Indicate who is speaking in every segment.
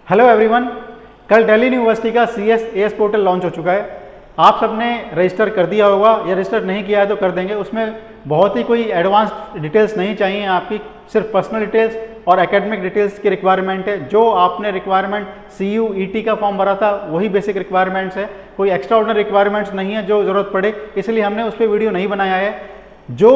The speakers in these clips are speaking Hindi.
Speaker 1: हेलो एवरीवन, कल दिल्ली यूनिवर्सिटी का CSAS पोर्टल लॉन्च हो चुका है। आप सबने रजिस्टर कर दिया होगा या रजिस्टर नहीं किया है तो कर देंगे। उसमें बहुत ही कोई एडवांस डिटेल्स नहीं चाहिए आपकी, सिर्फ पर्सनल डिटेल्स और एकेडमिक डिटेल्स की रिक्वायरमेंट है। जो आपने रिक्वायरमेंट CUET का फॉर्म भरा था वही बेसिक रिक्वायरमेंट्स है, कोई एक्स्ट्रा ऑर्डिनरी रिक्वायरमेंट्स नहीं है जो ज़रूरत पड़े, इसलिए हमने उस पर वीडियो नहीं बनाया है। जो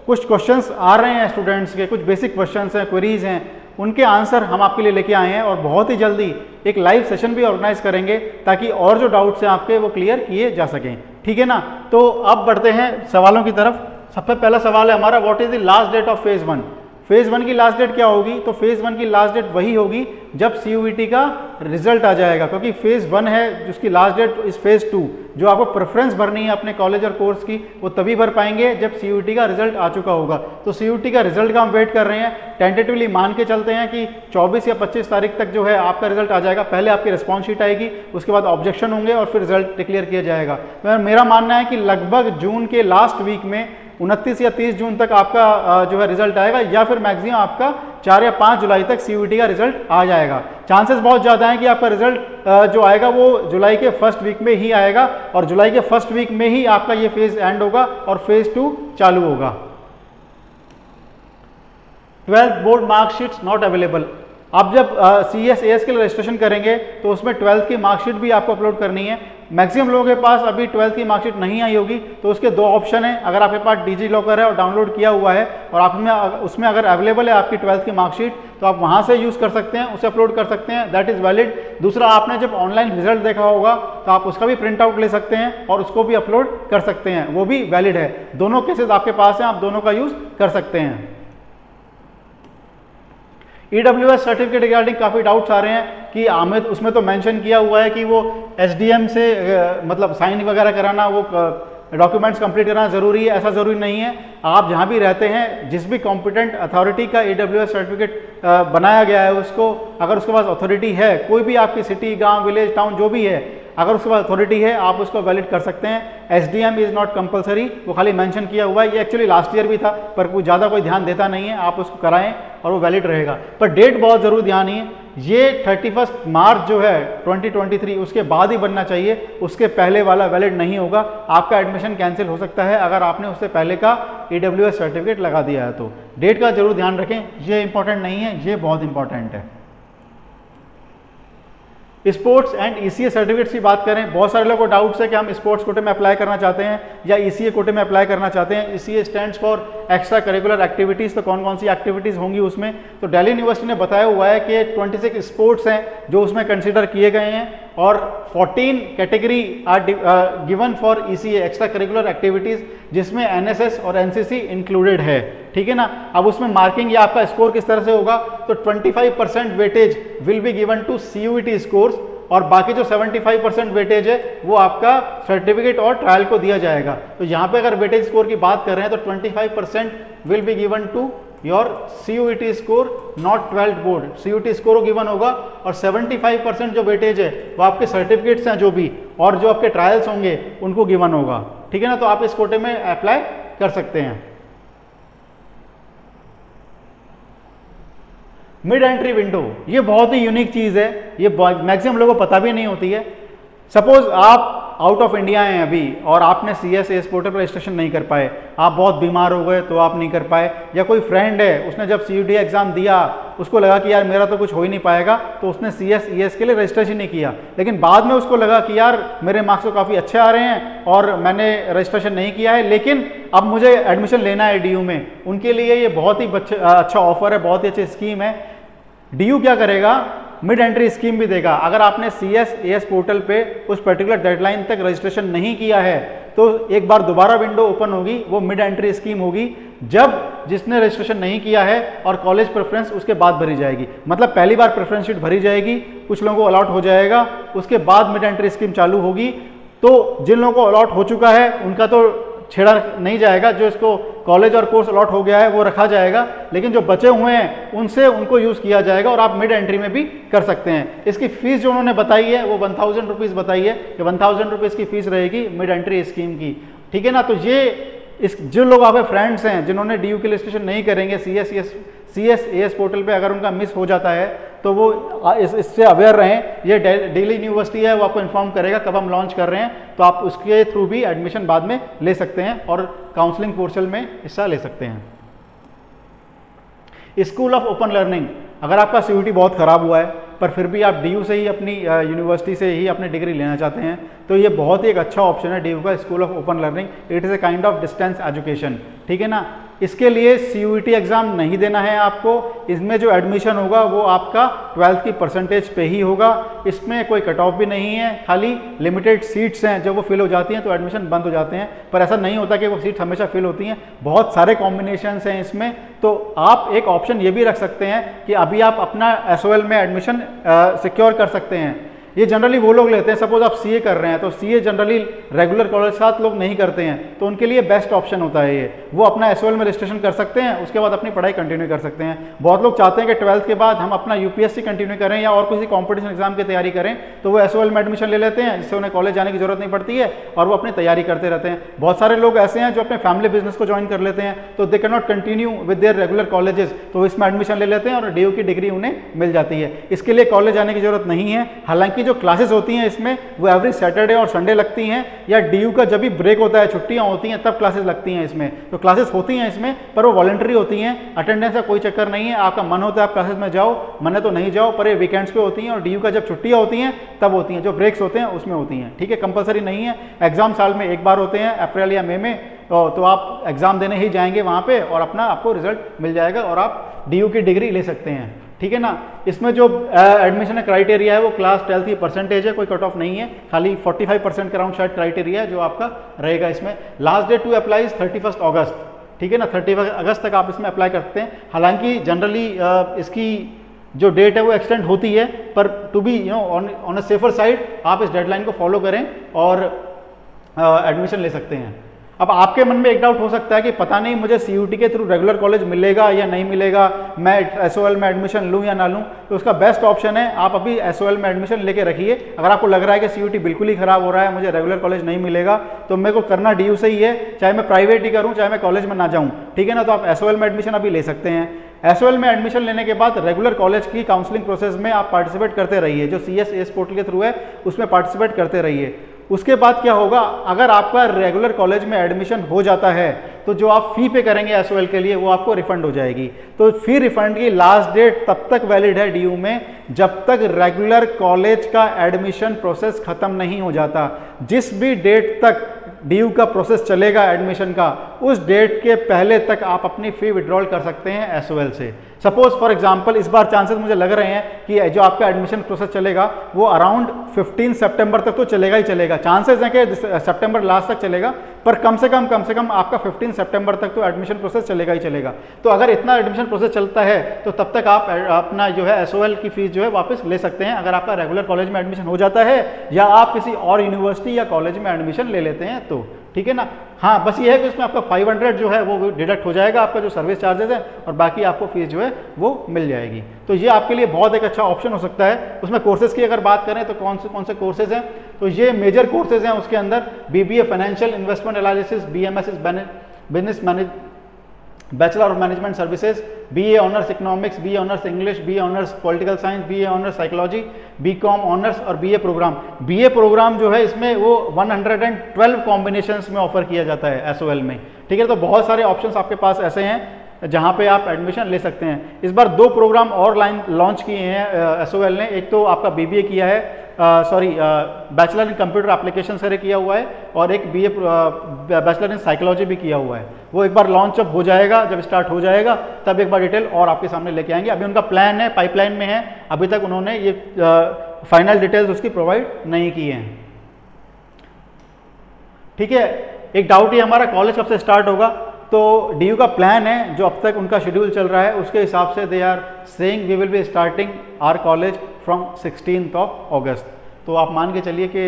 Speaker 1: कुछ क्वेश्चंस आ रहे हैं स्टूडेंट्स के, कुछ बेसिक क्वेश्चंस हैं, क्वेरीज हैं, उनके आंसर हम आपके लिए लेके आए हैं और बहुत ही जल्दी एक लाइव सेशन भी ऑर्गेनाइज करेंगे ताकि और जो डाउट्स हैं आपके वो क्लियर किए जा सकें। ठीक है ना। तो अब बढ़ते हैं सवालों की तरफ। सबसे पहला सवाल है हमारा, what is the last date of phase 1। Phase 1 की लास्ट डेट क्या होगी? तो फेज 1 की लास्ट डेट वही होगी जब CUET का रिजल्ट आ जाएगा, क्योंकि फेज 1 है जिसकी लास्ट डेट इस फेज 2। जो आपको प्रेफरेंस भरनी है अपने कॉलेज और कोर्स की वो तभी भर पाएंगे जब CUET का रिजल्ट आ चुका होगा। तो CUET का रिजल्ट का हम वेट कर रहे हैं। टेंटेटिवली मान के चलते हैं कि 24 या 25 तारीख तक जो है आपका रिजल्ट आ जाएगा। पहले आपकी रिस्पॉन्स शीट आएगी, उसके बाद ऑब्जेक्शन होंगे और फिर रिजल्ट डिक्लेयर किया जाएगा। तो मेरा मानना है कि लगभग जून के लास्ट वीक में 29 या 30 जून तक आपका जो है रिजल्ट आएगा, या फिर मैक्सिमम आपका 4 या 5 जुलाई तक CUET का रिजल्ट आ जाएगा। चांसेस बहुत ज़्यादा हैं कि आपका रिजल्ट जो आएगा वो जुलाई के फर्स्ट वीक में ही आएगा और जुलाई के फर्स्ट वीक में ही आपका ये फेज एंड होगा और फेज 2 चालू होगा। 12th board marksheets not available. आप जब CSAS के लिए रजिस्ट्रेशन करेंगे तो उसमें 12th की मार्कशीट भी आपको अपलोड करनी है। मैक्सिमम लोगों के पास अभी 12th की मार्कशीट नहीं आई होगी, तो उसके दो ऑप्शन हैं। अगर आपके पास डिजी-लॉकर है और डाउनलोड किया हुआ है और आप उसमें अगर अवेलेबल है आपकी 12th की मार्कशीट, तो आप वहां से यूज़ कर सकते हैं, उसे अपलोड कर सकते हैं, दैट इज़ वैलिड। दूसरा, आपने जब ऑनलाइन रिजल्ट देखा होगा तो आप उसका भी प्रिंट आउट ले सकते हैं और उसको भी अपलोड कर सकते हैं, वो भी वैलिड है। दोनों केसेस आपके पास हैं, आप दोनों का यूज़ कर सकते हैं। EWS सर्टिफिकेट रिगार्डिंग काफ़ी डाउट्स आ रहे हैं कि आमिद उसमें तो मेंशन किया हुआ है कि वो SDM से मतलब साइन वगैरह कराना, वो डॉक्यूमेंट्स कंप्लीट करना ज़रूरी है। ऐसा ज़रूरी नहीं है। आप जहाँ भी रहते हैं, जिस भी कॉम्पिटेंट अथॉरिटी का EWS सर्टिफिकेट बनाया गया है उसको, अगर उसके पास अथॉरिटी है, कोई भी आपकी सिटी, गांव, विलेज, टाउन जो भी है, अगर उसके पास अथॉरिटी है आप उसको वैलिड कर सकते हैं। SDM इज़ नॉट कंपलसरी, वो खाली मेंशन किया हुआ है। ये एक्चुअली लास्ट ईयर भी था पर कोई ज़्यादा कोई ध्यान देता नहीं है। आप उसको कराएं और वो वैलिड रहेगा। पर डेट बहुत ज़रूर ध्यान है, ये 31 मार्च जो है 2023 उसके बाद ही बनना चाहिए, उसके पहले वाला वैलिड नहीं होगा। आपका एडमिशन कैंसिल हो सकता है अगर आपने उससे पहले का EWS सर्टिफिकेट लगा दिया है। तो डेट का जरूर ध्यान रखें, ये इंपॉर्टेंट नहीं है, ये बहुत इंपॉर्टेंट है। स्पोर्ट्स एंड ECA सर्टिफिकेट्स की बात करें, बहुत सारे लोगों को डाउट्स है कि हम स्पोर्ट्स कोटे में अप्लाई करना चाहते हैं या ECA कोटे में अप्लाई करना चाहते हैं। ECA stands for extra curricular activities. तो कौन कौन सी एक्टिविटीज़ होंगी उसमें? तो दिल्ली यूनिवर्सिटी ने बताया हुआ है कि 26 स्पोर्ट्स हैं जो उसमें कंसिडर किए गए हैं और 14 category are given for ECA extra curricular activities, जिसमें NSS और NCC इंक्लूडेड है। ठीक है ना। अब उसमें मार्किंग या आपका स्कोर किस तरह से होगा? तो 25% weightage will be given to CUET scores और बाकी जो 75% वेटेज है वो आपका सर्टिफिकेट और ट्रायल को दिया जाएगा। तो यहाँ पे अगर वेटेज स्कोर की बात कर रहे हैं तो 25% will be given to your CUET score, not 12th board. CUET score given होगा और 75% जो वेटेज है वो आपके सर्टिफिकेट्स हैं जो भी, और जो आपके ट्रायल्स होंगे उनको गिवन होगा। ठीक है ना। तो आप इस कोटे में अप्लाई कर सकते हैं। मिड एंट्री विंडो, ये बहुत ही यूनिक चीज़ है, ये मैक्सिमम लोगों को पता भी नहीं होती है। सपोज आप आउट ऑफ इंडिया हैं अभी और आपने CSAS पोर्टल पर रजिस्ट्रेशन नहीं कर पाए, आप बहुत बीमार हो गए तो आप नहीं कर पाए, या कोई फ्रेंड है उसने जब CUET एग्ज़ाम दिया उसको लगा कि यार मेरा तो कुछ हो ही नहीं पाएगा, तो उसने CSAS के लिए रजिस्ट्रेशन नहीं किया, लेकिन बाद में उसको लगा कि यार मेरे मार्क्स तो काफ़ी अच्छे आ रहे हैं और मैंने रजिस्ट्रेशन नहीं किया है, लेकिन अब मुझे एडमिशन लेना है DU में। उनके लिए ये बहुत ही अच्छा ऑफर है, बहुत ही अच्छी स्कीम है। DU क्या करेगा? मिड एंट्री स्कीम भी देगा। अगर आपने CSAS पोर्टल पे उस पर्टिकुलर डेडलाइन तक रजिस्ट्रेशन नहीं किया है तो एक बार दोबारा विंडो ओपन होगी, वो मिड एंट्री स्कीम होगी, जब जिसने रजिस्ट्रेशन नहीं किया है और कॉलेज प्रेफरेंस उसके बाद भरी जाएगी। मतलब पहली बार प्रेफरेंस शीट भरी जाएगी, कुछ लोगों को अलॉट हो जाएगा, उसके बाद मिड एंट्री स्कीम चालू होगी। तो जिन लोगों को अलॉट हो चुका है उनका तो छेड़ा नहीं जाएगा, जो इसको कॉलेज और कोर्स अलॉट हो गया है वो रखा जाएगा, लेकिन जो बचे हुए हैं उनसे उनको यूज़ किया जाएगा और आप मिड एंट्री में भी कर सकते हैं। इसकी फीस जो उन्होंने बताई है वो 1000 रुपीज़ बताई है कि 1000 रुपीज़ की फीस रहेगी मिड एंट्री स्कीम की। ठीक है ना। तो ये जो लोग आपके फ्रेंड्स हैं जिन्होंने DU के लिए रजिस्ट्रेशन नहीं करेंगे, CSAS पोर्टल पे अगर उनका मिस हो जाता है तो वो इससे अवेयर रहें। ये दिल्ली यूनिवर्सिटी है, वो आपको इन्फॉर्म करेगा कब हम लॉन्च कर रहे हैं, तो आप उसके थ्रू भी एडमिशन बाद में ले सकते हैं और काउंसलिंग पोर्टल में हिस्सा ले सकते हैं। स्कूल ऑफ ओपन लर्निंग, अगर आपका CUET बहुत ख़राब हुआ है पर फिर भी आप DU से ही अपनी यूनिवर्सिटी से ही अपनी डिग्री लेना चाहते हैं तो ये बहुत ही एक अच्छा ऑप्शन है DU का, school of open learning. It is a kind of distance education, ठीक है ना। इसके लिए CUET एग्ज़ाम नहीं देना है आपको, इसमें जो एडमिशन होगा वो आपका 12th की परसेंटेज पे ही होगा। इसमें कोई कट ऑफ भी नहीं है, खाली लिमिटेड सीट्स हैं, जब वो फिल हो जाती हैं तो एडमिशन बंद हो जाते हैं, पर ऐसा नहीं होता कि वो सीट हमेशा फिल होती हैं, बहुत सारे कॉम्बिनेशंस हैं इसमें। तो आप एक ऑप्शन ये भी रख सकते हैं कि अभी आप अपना SOL में एडमिशन सिक्योर कर सकते हैं। ये जनरली वो लोग लेते हैं, सपोज आप CA कर रहे हैं तो CA जनरली रेगुलर कॉलेज के साथ लोग नहीं करते हैं, तो उनके लिए बेस्ट ऑप्शन होता है ये। वो अपना SOL में रजिस्ट्रेशन कर सकते हैं, उसके बाद अपनी पढ़ाई कंटिन्यू कर सकते हैं। बहुत लोग चाहते हैं कि 12th के बाद हम अपना UPSC कंटिन्यू करें या और किसी कॉम्पिटिशन एग्जाम की तैयारी करें, तो वो SOL में एडमिशन ले लेते हैं, जिससे उन्हें कॉलेज जाने की जरूरत नहीं पड़ती है और वो अपनी तैयारी करते रहते हैं। बहुत सारे लोग ऐसे हैं जो अपने फैमिली बिजनेस को ज्वाइन कर लेते हैं, तो they can not continue with their regular colleges, तो इसमें एडमिशन ले लेते हैं और DU की डिग्री उन्हें मिल जाती है। इसके लिए कॉलेज जाने की जरूरत नहीं है। हालांकि जो क्लासेस होती हैं इसमें वो एवरी सैटरडे और संडे लगती हैं, या DU का जब भी ब्रेक होता है, छुट्टियां होती हैं, तब क्लासेस लगती हैं इसमें। तो क्लासेस होती हैं इसमें, पर वो वॉलंटरी होती हैं, अटेंडेंस का कोई चक्कर नहीं है। आपका मन होता है आप क्लासेस में जाओ, मन है तो नहीं जाओ, पर ये वीकेंड्स पे होती हैं और DU का जब छुट्टियां होती हैं तब होती हैं, जो ब्रेक्स होते हैं उसमें होती हैं, ठीक है। कंपलसरी नहीं है। एग्जाम साल में एक बार होते हैं, अप्रैल या मई में, तो आप एग्जाम देने ही जाएंगे वहाँ पे और अपना आपको रिजल्ट मिल जाएगा और आप DU की डिग्री ले सकते हैं, ठीक है ना। इसमें जो एडमिशन क्राइटेरिया है वो क्लास 12th की परसेंटेज है, कोई कट ऑफ नहीं है, खाली 45% का राउंड शायद क्राइटेरिया है जो आपका रहेगा इसमें। Last date to apply is 31 August, ठीक है ना। 31 अगस्त तक आप इसमें अप्लाई करते हैं। हालांकि जनरली इसकी जो डेट है वो एक्सटेंड होती है, पर to be on a safer side आप इस डेडलाइन को फॉलो करें और एडमिशन ले सकते हैं। अब आपके मन में एक डाउट हो सकता है कि पता नहीं मुझे CUET के थ्रू रेगुलर कॉलेज मिलेगा या नहीं मिलेगा, मैं SOL में एडमिशन लूँ या ना लूँ। तो उसका बेस्ट ऑप्शन है आप अभी SOL में एडमिशन लेके रखिए। अगर आपको लग रहा है कि CUET बिल्कुल ही ख़राब हो रहा है, मुझे रेगुलर कॉलेज नहीं मिलेगा, तो मेरे को करना DU से ही है, चाहे मैं प्राइवेट ही करूँ, चाहे मैं कॉलेज में ना जाऊँ, ठीक है ना। तो आप SOL में एडमिशन अभी ले सकते हैं। SOL में एडमिशन लेने के बाद रेगुलर कॉलेज की काउंसलिंग प्रोसेस में आप पार्टिसिपेट करते रहिए, जो CSAS पोर्टल के थ्रू है उसमें पार्टिसिपेट करते रहिए। उसके बाद क्या होगा, अगर आपका रेगुलर कॉलेज में एडमिशन हो जाता है तो जो आप फी पे करेंगे SOL के लिए वो आपको रिफंड हो जाएगी। तो फी रिफंड की लास्ट डेट तब तक वैलिड है DU में जब तक रेगुलर कॉलेज का एडमिशन प्रोसेस खत्म नहीं हो जाता। जिस भी डेट तक DU का प्रोसेस चलेगा एडमिशन का, उस डेट के पहले तक आप अपनी फी विड्रॉल कर सकते हैं SOL से। सपोज फॉर एग्जांपल इस बार चांसेस मुझे लग रहे हैं कि जो आपका एडमिशन प्रोसेस चलेगा वो अराउंड 15 सितंबर तक तो चलेगा ही चलेगा। चांसेस हैं कि सितंबर लास्ट तक चलेगा, पर कम से कम आपका 15 सितंबर तक तो एडमिशन प्रोसेस चलेगा ही चलेगा। तो अगर इतना एडमिशन प्रोसेस चलता है तो तब तक आप अपना जो है SOL की फीस जो है वापस ले सकते हैं, अगर आपका रेगुलर कॉलेज में एडमिशन हो जाता है या आप किसी और यूनिवर्सिटी या कॉलेज में एडमिशन ले लेते हैं तो, ठीक है ना। हाँ, बस ये है कि उसमें आपका 500 जो है वो डिडक्ट हो जाएगा आपका जो सर्विस चार्जेस है, और बाकी आपको फीस जो है वो मिल जाएगी। तो ये आपके लिए बहुत एक अच्छा ऑप्शन हो सकता है। उसमें कोर्सेज की अगर बात करें तो कौन से कोर्सेज हैं, तो ये मेजर कोर्सेज हैं उसके अंदर BBA financial investment analysis, BMS business manage, bachelor of management services, BA honours economics, BA honours English, BA honours political science, BA honours psychology, BCom honours और BA प्रोग्राम। BA प्रोग्राम जो है इसमें वो 112 कॉम्बिनेशंस में ऑफर किया जाता है SOL में, ठीक है। तो बहुत सारे ऑप्शंस आपके पास ऐसे हैं जहाँ पे आप एडमिशन ले सकते हैं। इस बार 2 प्रोग्राम और लॉन्च किए हैं SOL ने। एक तो आपका BBA किया है, बैचलर इन कंप्यूटर एप्लीकेशन से किया हुआ है, और एक BA बैचलर इन साइकोलॉजी भी किया हुआ है। वो एक बार लॉन्च जब हो जाएगा, जब स्टार्ट हो जाएगा तब एक बार डिटेल और आपके सामने लेके आएंगे। अभी उनका प्लान है, पाइपलाइन में है, अभी तक उन्होंने ये फाइनल डिटेल्स उसकी प्रोवाइड नहीं की हैं, ठीक है। एक डाउट ही हमारा, कॉलेज कब से स्टार्ट होगा, तो DU का प्लान है जो अब तक उनका शेड्यूल चल रहा है उसके हिसाब से they are saying we will be starting our college from 16 August. तो आप मान के चलिए कि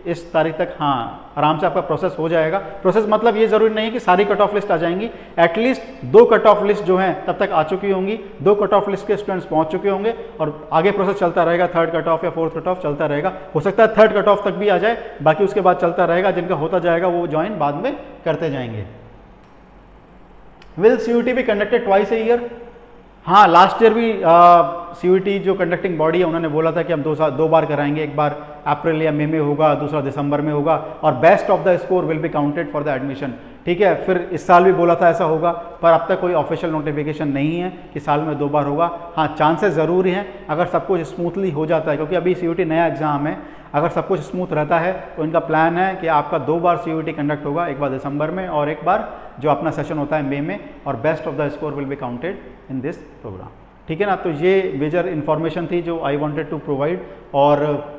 Speaker 1: इस तारीख तक हाँ आराम से आपका प्रोसेस हो जाएगा। प्रोसेस मतलब ये ज़रूरी नहीं है कि सारी कट ऑफ लिस्ट आ जाएंगी, एटलीस्ट 2 कट ऑफ लिस्ट जो हैं तब तक आ चुकी होंगी, 2 कट ऑफ लिस्ट के स्टूडेंट्स पहुंच चुके होंगे और आगे प्रोसेस चलता रहेगा। 3rd कट ऑफ या 4th कट ऑफ चलता रहेगा, हो सकता है 3rd कट ऑफ तक भी आ जाए, बाकी उसके बाद चलता रहेगा। जिनका होता जाएगा वो ज्वाइन बाद में करते जाएंगे। Will CUET be conducted twice a year? हाँ, लास्ट ईयर भी CUET जो कंडक्टिंग बॉडी है उन्होंने बोला था कि हम 2 बार कराएंगे, एक बार अप्रैल या मई में होगा, दूसरा दिसंबर में होगा, और best of the score will be counted for the admission. ठीक है, फिर इस साल भी बोला था ऐसा होगा, पर अब तक कोई ऑफिशियल नोटिफिकेशन नहीं है कि साल में 2 बार होगा। हाँ, चांसेस ज़रूरी हैं अगर सब कुछ स्मूथली हो जाता है, क्योंकि अभी CUET नया एग्ज़ाम है। अगर सब कुछ स्मूथ रहता है तो इनका प्लान है कि आपका 2 बार CUET कंडक्ट होगा, एक बार दिसंबर में और एक बार जो अपना सेशन होता है मई में, और best of the score will be counted in this programme. ठीक है ना, तो ये मेजर इन्फॉर्मेशन थी जो आई वांटेड टू प्रोवाइड। और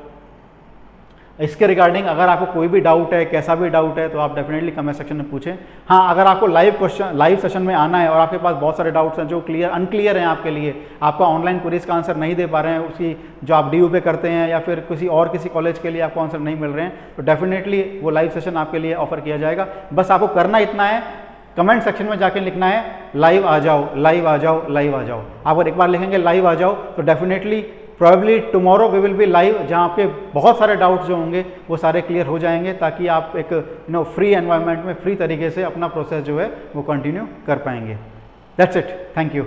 Speaker 1: इसके रिगार्डिंग अगर आपको कोई भी डाउट है, कैसा भी डाउट है, तो आप डेफिनेटली कमेंट सेक्शन में पूछें। हाँ, अगर आपको लाइव सेशन में आना है और आपके पास बहुत सारे डाउट्स हैं जो अनक्लियर हैं आपके लिए, आपका ऑनलाइन क्वेरीज का आंसर नहीं दे पा रहे हैं, उसकी जो आप DU पे करते हैं या फिर किसी कॉलेज के लिए आपको आंसर नहीं मिल रहे हैं, तो डेफिनेटली वो लाइव सेशन आपके लिए ऑफर किया जाएगा। बस आपको करना इतना है, कमेंट सेक्शन में जाके लिखना है लाइव आ जाओ, लाइव आ जाओ, लाइव आ जाओ। आप अगर एक बार लिखेंगे लाइव आ जाओ तो definitely probably tomorrow we will be live, जहाँ आपके बहुत सारे डाउट्स जो होंगे वो सारे क्लियर हो जाएंगे, ताकि आप एक फ्री एनवायरनमेंट में फ्री तरीके से अपना प्रोसेस जो है वो कंटिन्यू कर पाएंगे। That's it, thank you.